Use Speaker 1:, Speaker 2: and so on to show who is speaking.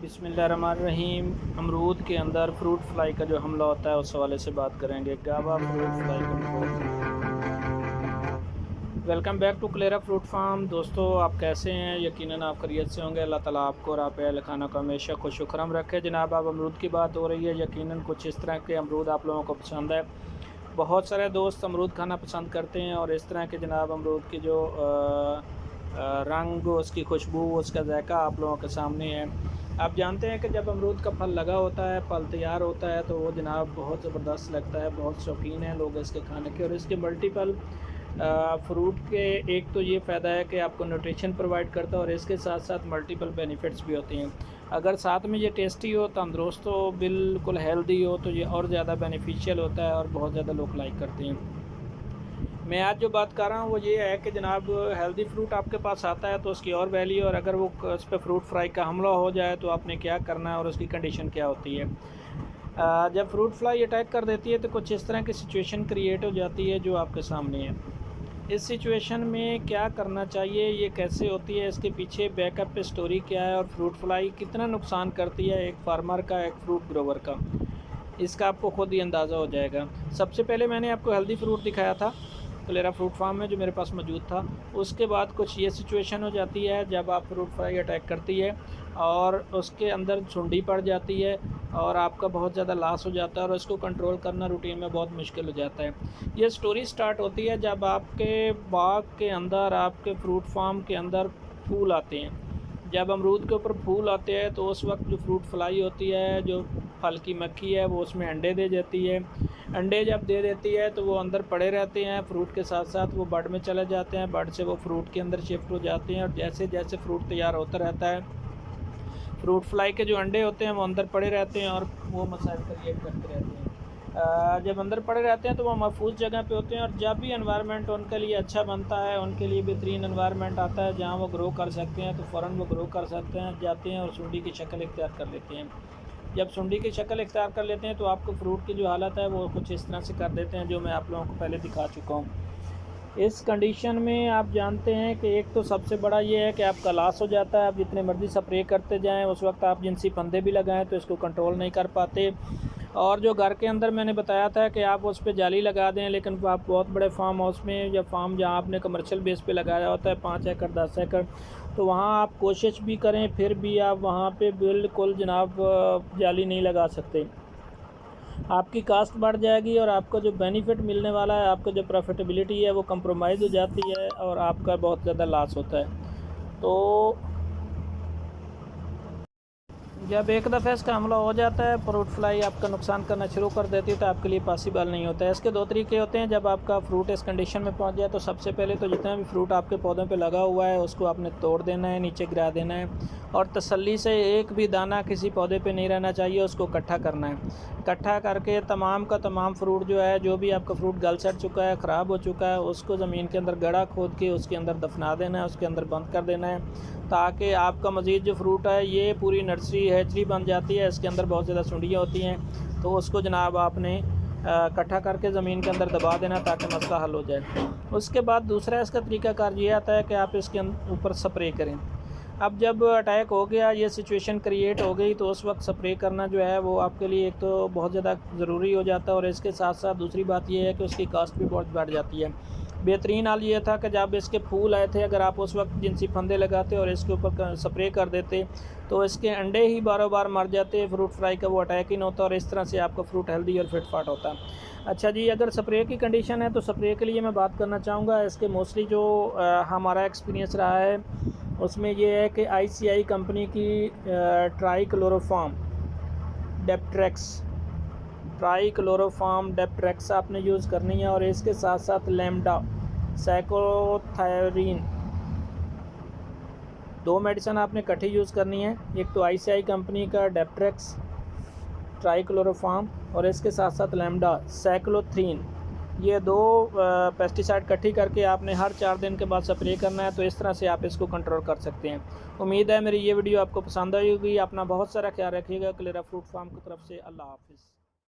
Speaker 1: बिस्मिल्लाहिर्रहमानिर्रहीम। अमरूद के अंदर फ्रूट फ्लाई का जो हमला होता है उस हवाले से बात करेंगे। Guava fruit fly control. Welcome back to Clara fruit farm. दोस्तों, आप कैसे हैं? यकीनन आप खैरियत से होंगे। अल्लाह ताला आपको और आप अहल खाना को हमेशा खुश खुरम रखे। जनाब, आप अमरूद की बात हो रही है। यकीनन कुछ इस तरह के अमरूद आप लोगों को पसंद है। बहुत सारे दोस्त अमरूद खाना पसंद करते हैं और इस तरह के जनाब अमरूद की जो रंग, उसकी खुशबू, उसका जायका आप लोगों के सामने है। आप जानते हैं कि जब अमरूद का फल लगा होता है, फल तैयार होता है, तो वो जनाब बहुत ज़बरदस्त लगता है। बहुत शौकीन हैं लोग इसके खाने के। और इसके मल्टीपल फ्रूट के एक तो ये फ़ायदा है कि आपको न्यूट्रिशन प्रोवाइड करता है और इसके साथ साथ मल्टीपल बेनिफिट्स भी होती हैं। अगर साथ में ये टेस्टी हो, तंदुरुस्त हो, बिल्कुल हेल्दी हो, तो ये और ज़्यादा बेनिफिशियल होता है और बहुत ज़्यादा लोग लाइक करते हैं। मैं आज जो बात कर रहा हूँ वो ये है कि जनाब हेल्दी फ्रूट आपके पास आता है तो उसकी और वैल्यू, और अगर वो उस पर फ्रूट फ्लाई का हमला हो जाए तो आपने क्या करना है और उसकी कंडीशन क्या होती है। जब फ्रूट फ्लाई अटैक कर देती है तो कुछ इस तरह की सिचुएशन क्रिएट हो जाती है जो आपके सामने है। इस सिचुएशन में क्या करना चाहिए, ये कैसे होती है, इसके पीछे बैकअप पे स्टोरी क्या है और फ्रूट फ्लाई कितना नुकसान करती है एक फार्मर का, एक फ्रूट ग्रोवर का, इसका आपको खुद ही अंदाज़ा हो जाएगा। सबसे पहले मैंने आपको हेल्दी फ्रूट दिखाया था क्लेरा फ्रूट फार्म में जो मेरे पास मौजूद था। उसके बाद कुछ ये सिचुएशन हो जाती है जब आप फ्रूट फ्लाई अटैक करती है और उसके अंदर सुंडी पड़ जाती है और आपका बहुत ज़्यादा लॉस हो जाता है और उसको कंट्रोल करना रूटीन में बहुत मुश्किल हो जाता है। ये स्टोरी स्टार्ट होती है जब आपके बाग के अंदर, आपके फ्रूट फार्म के अंदर फूल आते हैं। जब अमरूद के ऊपर फूल आते हैं तो उस वक्त जो फ्रूट फ्लाई होती है, जो फल की मक्खी है, वो उसमें अंडे दे देती है। अंडे जब दे देती है तो वो अंदर पड़े रहते हैं, फ्रूट के साथ साथ वो बड में चले जाते हैं, बड से वो फ्रूट के अंदर शिफ्ट हो जाते हैं और जैसे जैसे फ्रूट तैयार होता रहता है, फ्रूट फ्लाई के जो अंडे होते हैं वो अंदर पड़े रहते हैं और वो मसाइल क्रिएट करते रहते हैं। जब अंदर पड़े रहते हैं तो वो महफूज जगह पे होते हैं और जब भी एनवायरनमेंट उनके लिए अच्छा बनता है, उनके लिए बेहतरीन एनवायरनमेंट आता है जहाँ वो ग्रो कर सकते हैं, तो फ़ौरन वो ग्रो कर सकते हैं, जाते हैं और सुंडी की शक्ल इख्तियार कर लेते हैं। जब सुंडी की शक्ल इख्तियार कर लेते हैं तो आपको फ्रूट की जो हालत है वो कुछ इस तरह से कर देते हैं जो मैं आप लोगों को पहले दिखा चुका हूँ। इस कंडीशन में आप जानते हैं कि एक तो सबसे बड़ा ये है कि आपका लॉस हो जाता है। आप जितने मर्ज़ी स्प्रे करते जाएं, उस वक्त आप जिनसी फंदे भी लगाएं तो इसको कंट्रोल नहीं कर पाते। और जो घर के अंदर मैंने बताया था कि आप उस पर जाली लगा दें, लेकिन आप बहुत बड़े फार्म हाउस में या फार्म जहाँ आपने कमर्शियल बेस पे लगाया होता है 5 एकड़ 10 एकड़, तो वहाँ आप कोशिश भी करें फिर भी आप वहाँ पे बिल्कुल जनाब जाली नहीं लगा सकते। आपकी कास्ट बढ़ जाएगी और आपको जो बेनिफिट मिलने वाला है, आपको जो प्रॉफिटेबिलिटी है वो कंप्रोमाइज़ हो जाती है और आपका बहुत ज़्यादा लॉस होता है। तो जब एक दफ़े इसका हमला हो जाता है, फ्रूट फ्लाई आपका नुकसान करना शुरू कर देती है, तो आपके लिए पॉसिबल नहीं होता है। इसके दो तरीके होते हैं। जब आपका फ्रूट इस कंडीशन में पहुंच जाए तो सबसे पहले तो जितना भी फ्रूट आपके पौधों पे लगा हुआ है उसको आपने तोड़ देना है, नीचे गिरा देना है और तसल्ली से एक भी दाना किसी पौधे पे नहीं रहना चाहिए, उसको इकट्ठा करना है। इकट्ठा करके तमाम का तमाम फ्रूट जो है, जो भी आपका फ्रूट गल सड़ चुका है, ख़राब हो चुका है, उसको ज़मीन के अंदर गड्ढा खोद के उसके अंदर दफना देना है, उसके अंदर बंद कर देना है, ताकि आपका मज़ीद जो फ्रूट है ये पूरी नर्सरी हैचरी बन जाती है। इसके अंदर बहुत ज़्यादा सुंडियाँ होती हैं, तो उसको जनाब आपने इकट्ठा करके ज़मीन के अंदर दबा देना ताकि मसला हल हो जाए। उसके बाद दूसरा इसका तरीक़ाकार ये आता है कि आप इसके ऊपर स्प्रे करें। अब जब अटैक हो गया, ये सिचुएशन क्रिएट हो गई, तो उस वक्त स्प्रे करना जो है वो आपके लिए एक तो बहुत ज़्यादा ज़रूरी हो जाता है और इसके साथ साथ दूसरी बात ये है कि उसकी कास्ट भी बहुत बढ़ जाती है। बेहतरीन हाल ये था कि जब इसके फूल आए थे, अगर आप उस वक्त जिनसी फंदे लगाते और इसके ऊपर स्प्रे कर देते तो इसके अंडे ही बारों बार मर जाते, फ्रूट फ्लाई का वो अटैक ही नहीं होता और इस तरह से आपका फ्रूट हेल्दी और फिट फाट होता। अच्छा जी, अगर स्प्रे की कंडीशन है तो स्प्रे के लिए मैं बात करना चाहूँगा। इसके मोस्टली जो हमारा एक्सपीरियंस रहा है उसमें ये है कि ICI कंपनी की ट्राइक्लोरोफॉर्म डेप्ट्रेक्स आपने यूज़ करनी है और इसके साथ साथ लैम्डा साइक्लोथायरीन, 2 मेडिसिन आपने इकट्ठी यूज़ करनी है। एक तो ICI कंपनी का डेप्ट्रेक्स ट्राइक्लोरोफॉर्म और इसके साथ साथ लैम्डा साइक्लोथ्रीन, ये 2 पेस्टिसाइड इकट्ठी करके आपने हर 4 दिन के बाद स्प्रे करना है। तो इस तरह से आप इसको कंट्रोल कर सकते हैं। उम्मीद है मेरी ये वीडियो आपको पसंद आई होगी। अपना बहुत सारा ख्याल रखिएगा। क्लेरा फ्रूट फार्म की तरफ से अल्लाह हाफ़िज़।